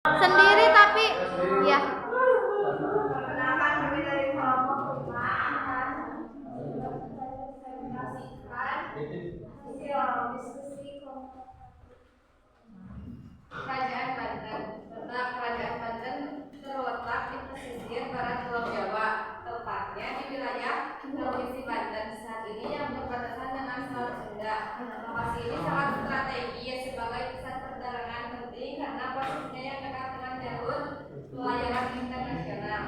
Sendiri tapi ya. Kerajaan Banten. Kerajaan Banten terletak di pesisir barat Pulau Jawa, tepatnya di wilayah Provinsi Banten saat ini yang berbatasan dengan Selat Sunda. Lokasi ini sangat strategis sebagai pusat perdagangan penting karena posisinya yang dekat dengan jalur pelayaran internasional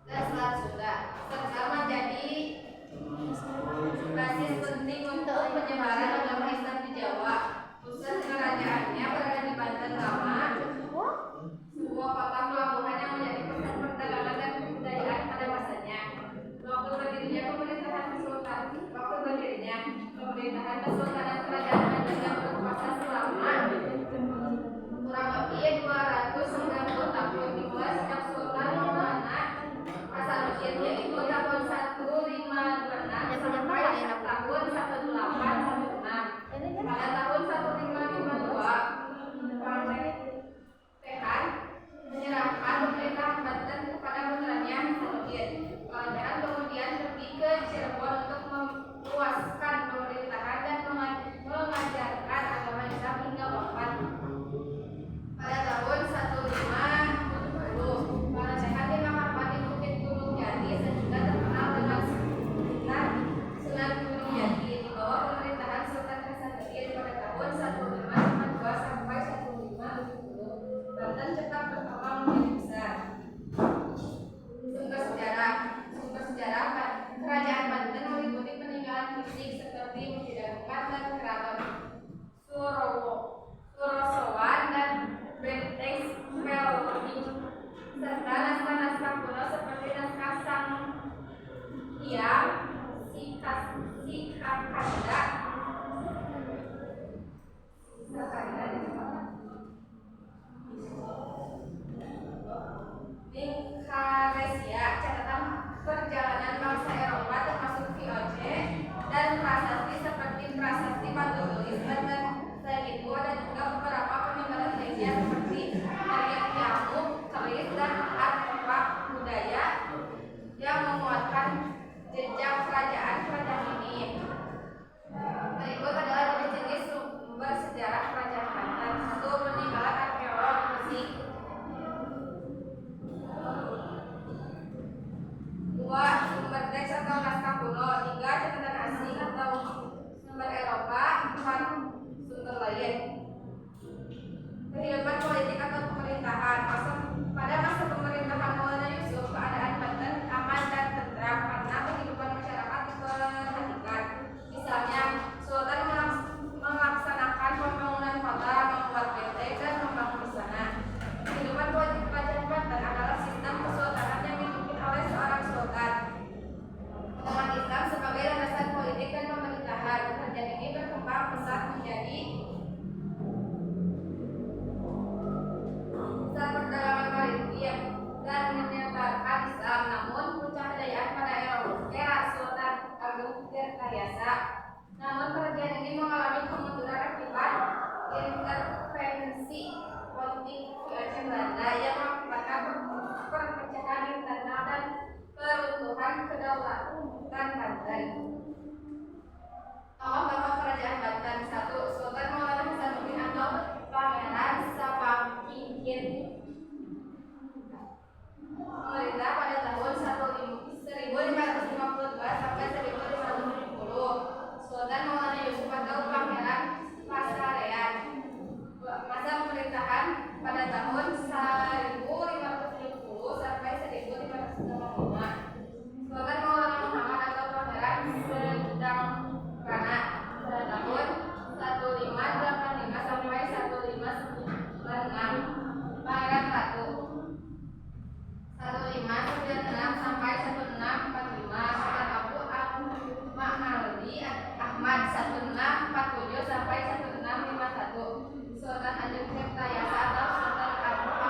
dan Selat Sunda, serta menjadi basis penting untuk penyebaran agama Islam di Jawa. Pusat kerajaannya berada di Banten Lama, sebuah kota pelabuhan yang menjadi pusat perdagangan dan kebudayaan pada masanya. Waktu berdirinya pemerintahan Kesultanan Kerajaan Banten yang berkuasa selama kurang lebih 290 tahun, dimulai sejak Sultan Maulana Hasanuddin yaitu tahun 1526 sampai tahun 1816. Pada tahun 1552 Tehan menyerahkan pemerintahan Banten kepada putranya Hasanuddin. Kerajaan kemudian pergi ke Cirebon untuk meluaskan pemerintahan dan mengajarkan agama Islam hingga wafat. Pada tahun 1570 para Tehan dimakamkan di Bukit Gunung Jati sehingga terkenal dengan Sunan Gunung Jati di bawah pemerintahan Sultan Hasanuddin pada tahun 1552 sampai 1570. Banten cepat berkembang menjadi besar. Sumber sejarah Kerajaan Banten meliputi peninggalan fisik seperti Masjid Agung Banten, Keraton Surosowan dan Benteng Spelunky, serta naskah-naskah kuno seperti naskah Sang Hyang Sikakanda, Bingkaresia, catatan perjalanan bangsa Eropa termasuk VOC, dan prasasti seperti prasasti Batu Tulis Banten. Selain itu ada juga beberapa peninggalan lainnya seperti tarian nyamuk, keris, dan artefak budaya yang menguatkan jejak kerajaan ini. Berikut adalah jenis sumber sejarah Kerajaan Banten. 1. Peninggalan arkeolog fisik. 2. Sumber teks atau naskah kuno. 3. Catatan asing atau sumber Eropa. 4. Sumber lain. Kehidupan politik atau pemerintahan. Pada masa pemerintahan Maulana Yusuf, keadaan Banten aman dan tentram karena kehidupan masyarakat diperhatikan. Misalnya, Sultan melaksanakan pembangunan kota, membuat benteng, dan membangun istana. Kehidupan politik Kerajaan Banten adalah sistem kesultanan yang dipimpin oleh seorang sultan dengan Islam sebagai landasan politik dan pemerintahan. Kerajaan ini berkembang pesat menjadi pusat perdagangan maritim dan menyebarkan Islam. Namun puncak kejayaan pada era Sultan Agung Tirtayasa. Namun kerajaan ini mengalami kemunduran akibat intervensi politik VOC Belanda yang mengakibatkan perpecahan internal dan keruntuhan kedaulatan Banten. Tokoh-tokoh Kerajaan Banten. 1. Sultan Maulana Hasanuddin atau Pangeran Sapakingkin, memerintah pada tahun 1552 sampai 1570. Sultan Maulana Yusuf atau Pangeran Pasarean, masa pemerintahan pada tahun 1570 sampai 1565. Sultan Maulana Muhammad atau Pangeran Sedang Rana pada tahun 1585 sampai 1596. Pangeran Ratu 1596 sampai 1645. Sultan Abu Ma'ali Ahmad 1647 sampai 1651. Sultan Agung Tirtayasa atau Sultan Agung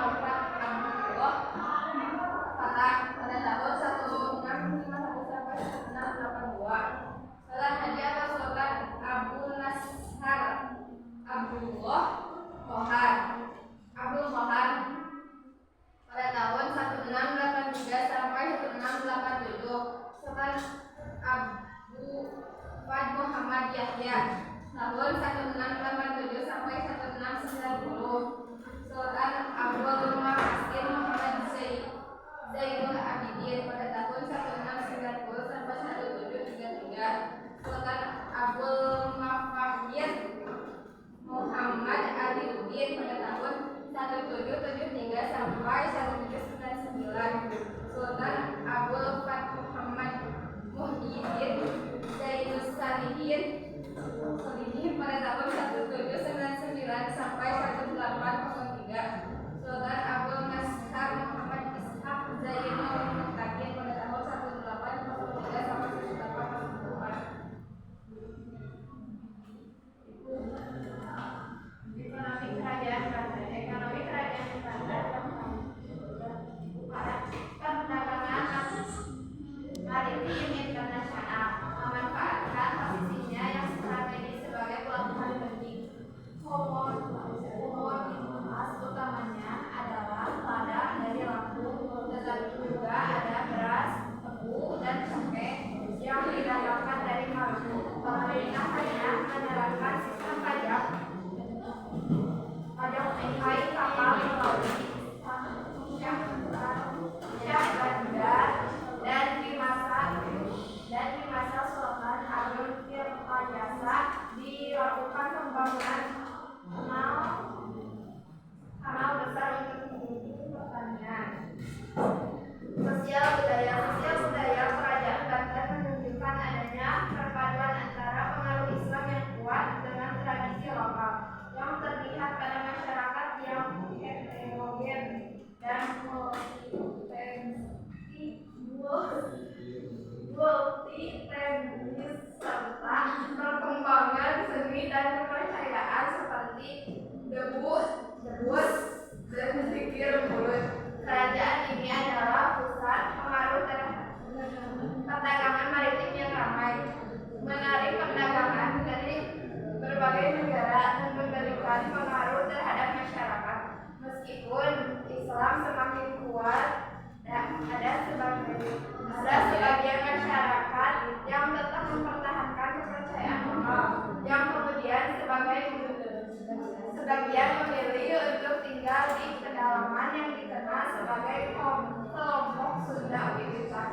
yang dikenal sebagai kelompok Sunda Wiwitan.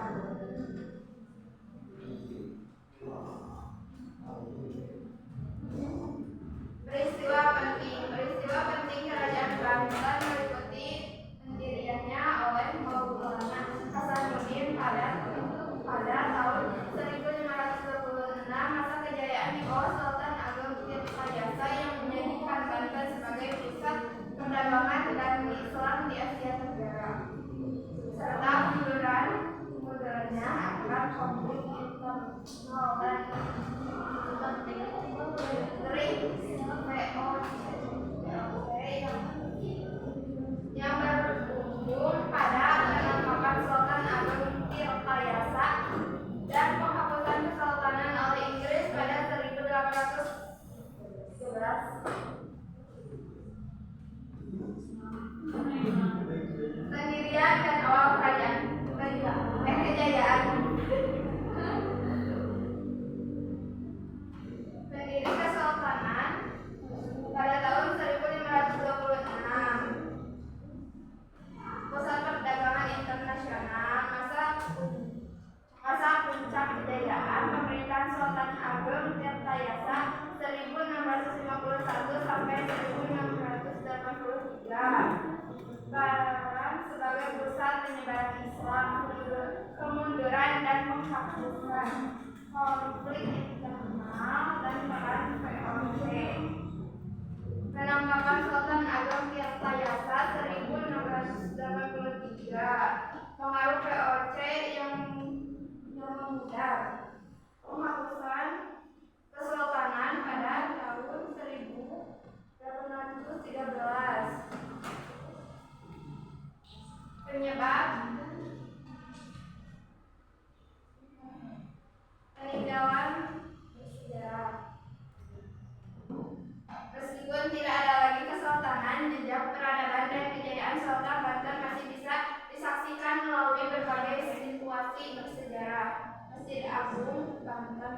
Peristiwa penting Kerajaan Banten meliputi pendiriannya oleh Maulana Hasanuddin pada tahun 1526, masa kejayaan di bawah Sultan Agung Tirtayasa yang menjadikan Banten sebagai pusat perdagangan dan Islam di Asia Tenggara, serta mundurnya akibat konflik internal dan yang berujung pada penangkapan Sultan Agung Tirtayasa dan penghapusan kesultanan oleh Inggris pada 1811. Pendirian dan awal kerajaan kejayaan. Pendiri kesultanan pada tahun 1526. Pusat perdagangan internasional. Masa puncak kejayaan pemerintahan Sultan Agung Tirtayasa 1651 sampai 1683. Peran sebagai pusat penyebaran Islam, kemunduran dan penghapusan konflik internal, dan peran VOC. Penangkapan Sultan Agung Tirtayasa 1683. Pengaruh VOC yang memudar. Penghapusan kesultanan pada tahun 1813. Penyebab peninggalan bersejarah. Meskipun tidak ada lagi kesultanan, jejak peradaban dan kejayaan Sultan Banten masih bisa disaksikan melalui berbagai situasi bersejarah. Masjid Agung Banten.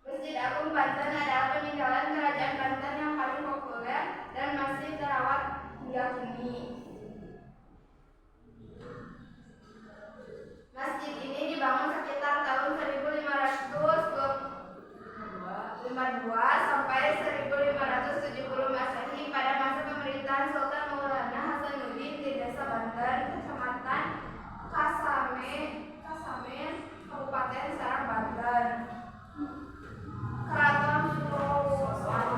Masjid Agung Banten adalah peninggalan Kerajaan Banten yang paling populer dan masih terawat hingga kini. Masjid ini dibangun sekitar tahun 1552 sampai 1570 Masehi pada masa pemerintahan Sultan Maulana Hasanuddin di Desa Banten, Kecamatan Kasamen, Kabupaten Serang, Banten. Keraton Suwosoan.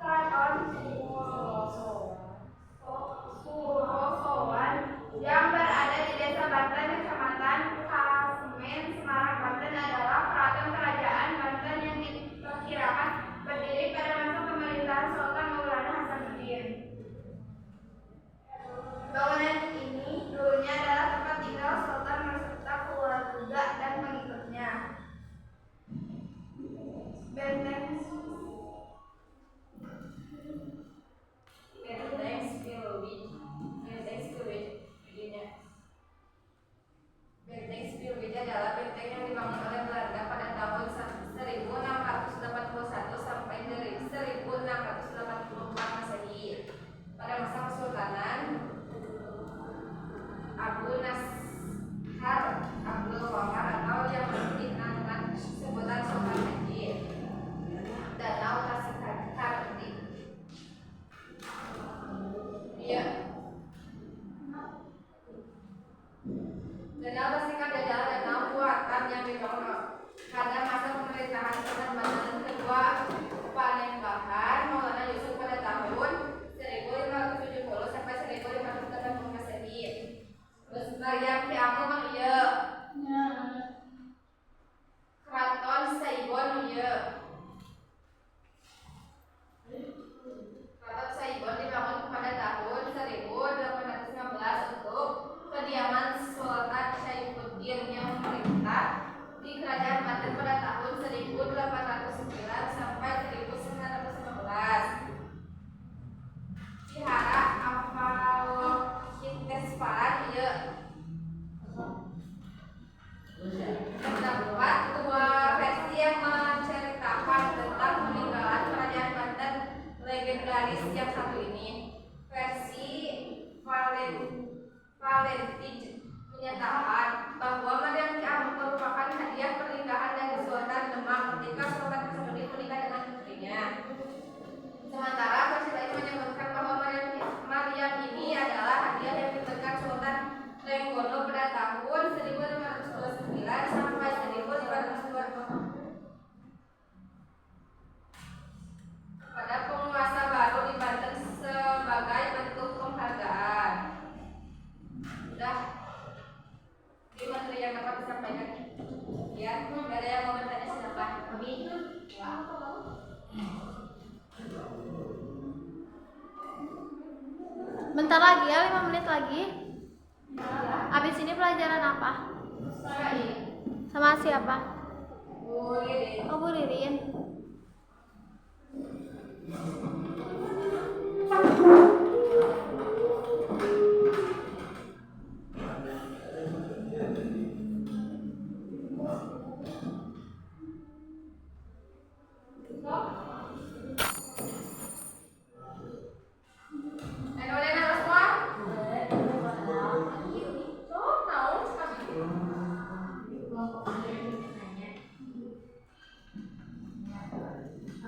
Keraton Suwosoan yang berada di Desa Banten, Kecamatan Kasemen, Semarang, Banten adalah keraton kerajaan Banten yang diperkirakan berdiri pada masa pemerintahan Sultan Maulana Hasanuddin. Bangunan ini dulunya adalah tempat tinggal Sultan beserta keluarga dan pengikutnya. Benteng Spillwich adalah benteng yang dibangun oleh Belanda pada tahun 1681 sampai 1684 Masehi. Pada masa Kesultanan Abu Nashar Abdul Wahab atau yang dikenal dengan sebutan Sultan Haji Danau Tasik-Karti. Danau Tasik-Karti adalah danau buatan yang dibangun pada masa pemerintahan Sultan Banten kedua Panembahan Maulana Yusuf pada tahun 1570 sampai 1580 Masehi. Terus yang kiamu Bang ieu. Keraton Saigon ieu. Keraton Saigon dibangun pada tahun 1000 Valenti menyatakan bahwa Mariam Ki merupakan hadiah pernikahan dari Sultan Demak ketika Sultan Hasanuddin menikah dengan putrinya. Sementara versi lain menyebutkan bahwa Mariam ini adalah hadiah yang diberikan Sultan Trenggono pada tahun 1529 sampai 1520 pada penguasa baru di Banten sebagai bentuk penghargaan. Udah, ini materi yang dapat disampaikan. Ya, ada yang mau bertanya silakan. Kami. Bentar lagi ya, 5 menit lagi. Habis ini pelajaran apa? Sama siapa? Oh, Bu Ririn.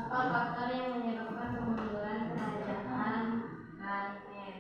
Apa faktor yang menyebabkan kemunduran kerajaan Kanem?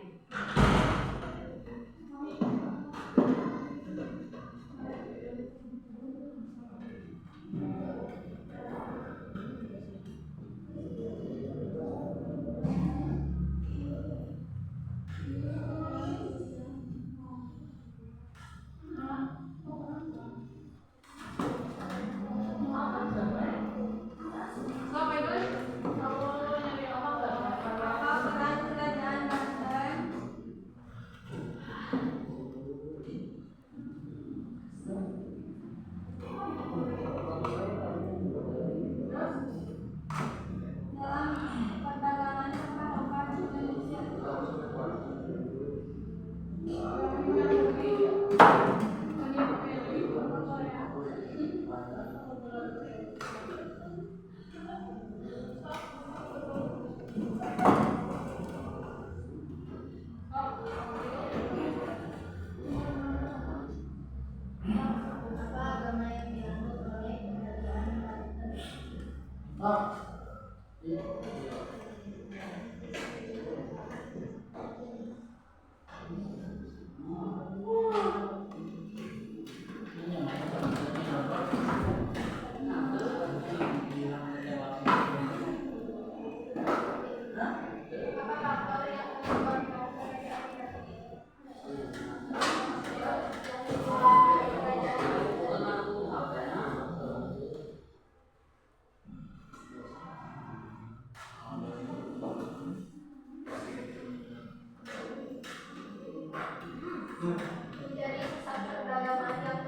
Menjadi sesat perdagangan yang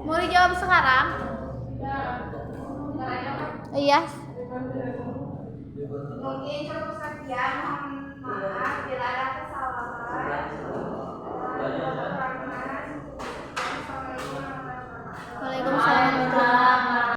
Mau dijawab sekarang? Iya.